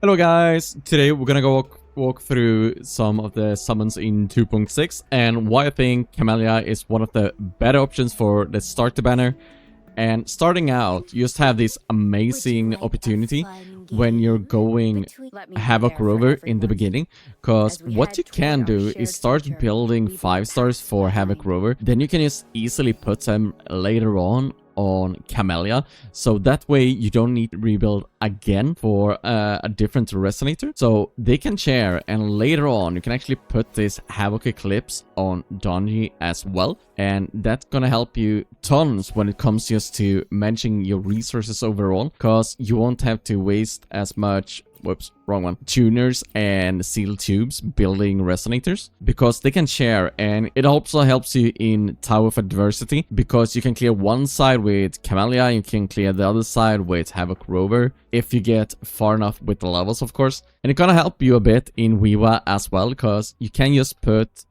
Hello guys, today we're gonna go walk through some of the summons in 2.6 and why I think Camellya is one of the better options for the starter banner. And starting out, you just have this amazing opportunity when you're going Havoc Rover in the beginning, because what you can do is start building 5 stars for Havoc Rover, then you can just easily put them later on Camellya, so that way you don't need to rebuild again for a different Resonator. So they can share, and later on you can actually put this Havoc Eclipse on Donji as well, and that's gonna help you tons when it comes just to managing your resources overall, because you won't have to waste as much tuners and seal tubes building resonators, because they can share. And it also helps you in Tower of Adversity, because you can clear one side with Camellya, you can clear the other side with Havoc Rover if you get far enough with the levels, of course. And it's gonna help you a bit in Wuwa as well, because you can just put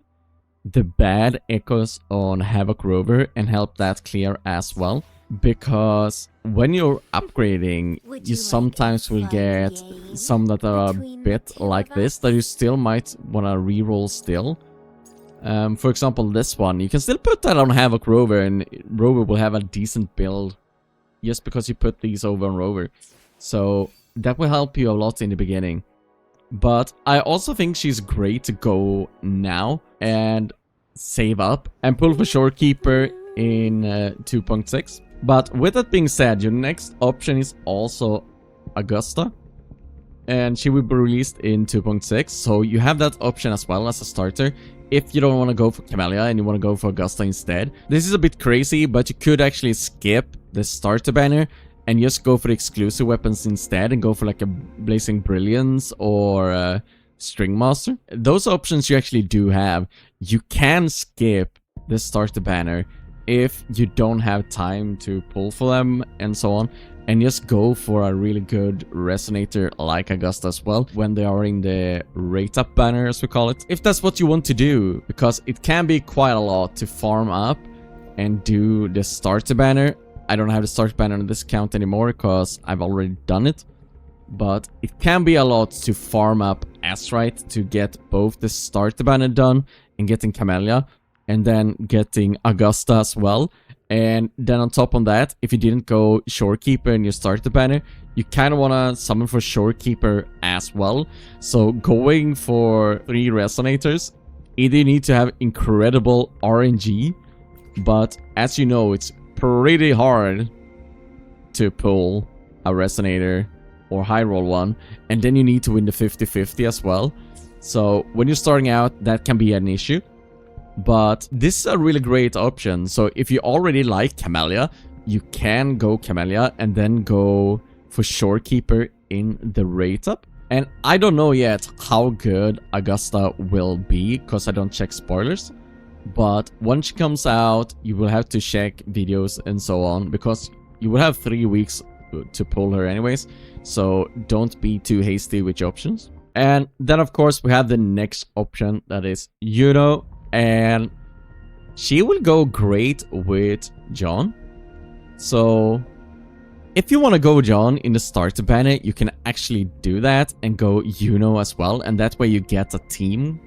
the bad echoes on Havoc Rover and help that clear as well. Because when you're upgrading, you sometimes will get some that are a bit like this, that you still might want to reroll still. For example, this one, you can still put that on Havoc Rover, and Rover will have a decent build just because you put these over on Rover. So that will help you a lot in the beginning. But I also think she's great to go now and save up and pull for Shorekeeper in 2.6. But with that being said, your next option is also Augusta, and she will be released in 2.6, so you have that option as well as a starter if you don't want to go for Camellya and you want to go for Augusta instead. This is a bit crazy, but you could actually skip the starter banner and just go for the exclusive weapons instead and go for like a Blazing Brilliance or a String Master. Those options you actually do have. You can skip the starter banner if you don't have time to pull for them and so on, and just go for a really good Resonator like Augusta as well when they are in the rate up banner, as we call it, if that's what you want to do, because it can be quite a lot to farm up and do the starter banner. I don't have the starter banner on this account anymore because I've already done it, but it can be a lot to farm up Azrite to get both the starter banner done and getting Camellya, and then getting Augusta as well. And then on top of that, if you didn't go Shorekeeper and you start the banner, you kind of want to summon for Shorekeeper as well. So going for 3 Resonators, either you need to have incredible RNG, but as you know, it's pretty hard to pull a Resonator or high roll one, and then you need to win the 50-50 as well. So when you're starting out, that can be an issue. But this is a really great option. So if you already like Camellya, you can go Camellya and then go for Shorekeeper in the rate up. And I don't know yet how good Augusta will be, because I don't check spoilers. But once she comes out, you will have to check videos and so on, because you will have 3 weeks to pull her anyways. So don't be too hasty with your options. And then of course we have the next option, that is Yuno. And she will go great with John. So if you want to go John in the starter banner, you can actually do that and go Yuno as well, and that way you get a team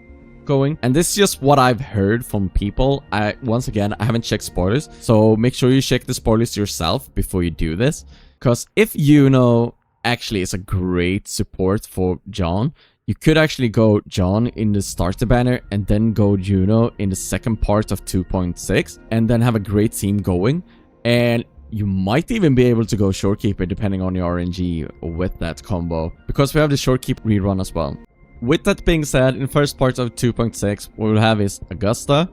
going. And this is just what I've heard from people. Once again, I haven't checked spoilers, so make sure you check the spoilers yourself before you do this, because if Yuno actually is a great support for John, you could actually go John in the starter banner and then go Yuno in the second part of 2.6 and then have a great team going. And you might even be able to go Shorekeeper depending on your RNG with that combo, because we have the Shorekeeper rerun as well. With that being said, in the first part of 2.6, what we'll have is Augusta.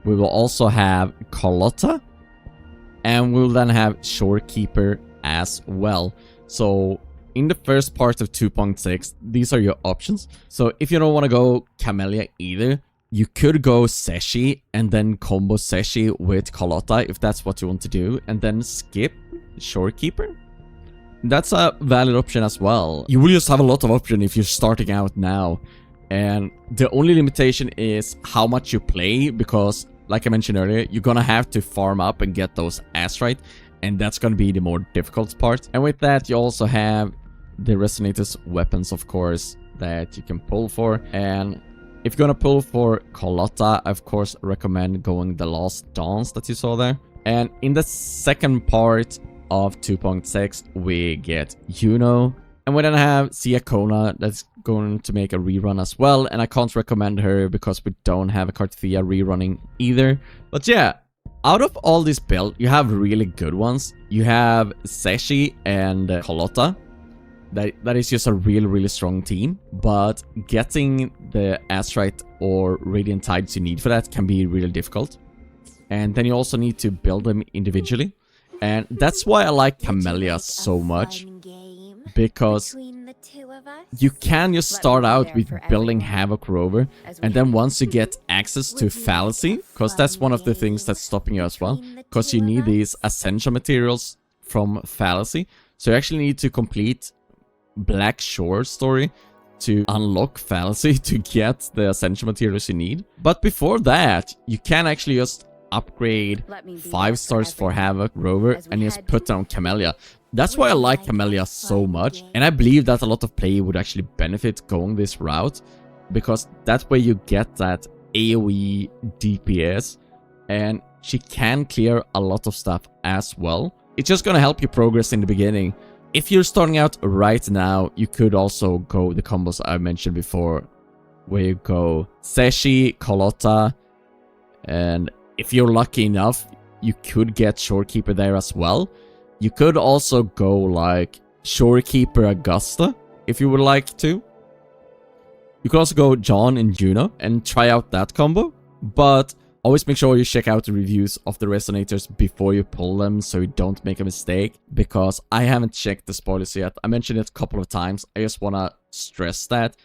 We will also have Carlotta. And we'll then have Shorekeeper as well. So in the first part of 2.6, these are your options. So if you don't want to go Camellya either, you could go Seshi and then combo Seshi with Carlotta if that's what you want to do, and then skip Shorekeeper. That's a valid option as well. You will just have a lot of options if you're starting out now. And the only limitation is how much you play, because like I mentioned earlier, you're gonna have to farm up and get those Azrite, and that's gonna be the more difficult part. And with that, you also have the Resonators weapons, of course, that you can pull for. And if you're gonna pull for Carlotta, I of course recommend going the Last Dance that you saw there. And in the second part of 2.6, we get Juno. And we then have Siakona that's going to make a rerun as well. And I can't recommend her because we don't have a Carthea rerunning either. But yeah, out of all this build, you have really good ones. You have Seshi and Carlotta. That is just a really strong team. But getting the Azurite or Radiant Tides you need for that can be really difficult. And then you also need to build them individually. And that's why I like Camellya so much. Because you can just start out with building Havoc Rover, and then once you get access to Fallacy, because that's one of the things that's stopping you as well, because you need these essential materials from Fallacy. So you actually need to complete Black Shore story to unlock Fallacy to get the essential materials you need. But before that, you can actually just upgrade 5 stars for Havoc Rover and just put down Camellya. That's why I like Camellya so much, and I believe that a lot of players would actually benefit going this route, because that way you get that AoE DPS, and she can clear a lot of stuff as well. It's just gonna help you progress in the beginning. If you're starting out right now, you could also go the combos I mentioned before, where you go Seshi, Carlotta, and if you're lucky enough, you could get Shorekeeper there as well. You could also go like Shorekeeper Augusta, if you would like to. You could also go John and Juno and try out that combo. But always make sure you check out the reviews of the Resonators before you pull them, so you don't make a mistake. Because I haven't checked the spoilers yet. I mentioned it a couple of times. I just want to stress that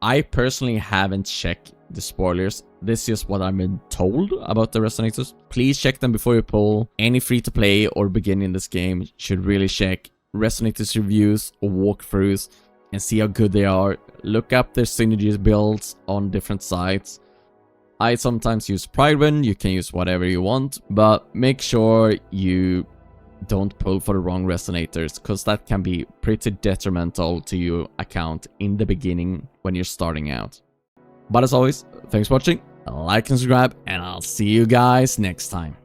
I personally haven't checked the spoilers. This is what I've been told about the Resonators. Please check them before you pull. Any free-to-play or begin in this game should really check Resonators reviews or walkthroughs and see how good they are. Look up their Synergies builds on different sites. I sometimes use Pridewind. You can use whatever you want, but make sure you don't pull for the wrong Resonators, because that can be pretty detrimental to your account in the beginning when you're starting out. But as always, thanks for watching, like and subscribe, and I'll see you guys next time.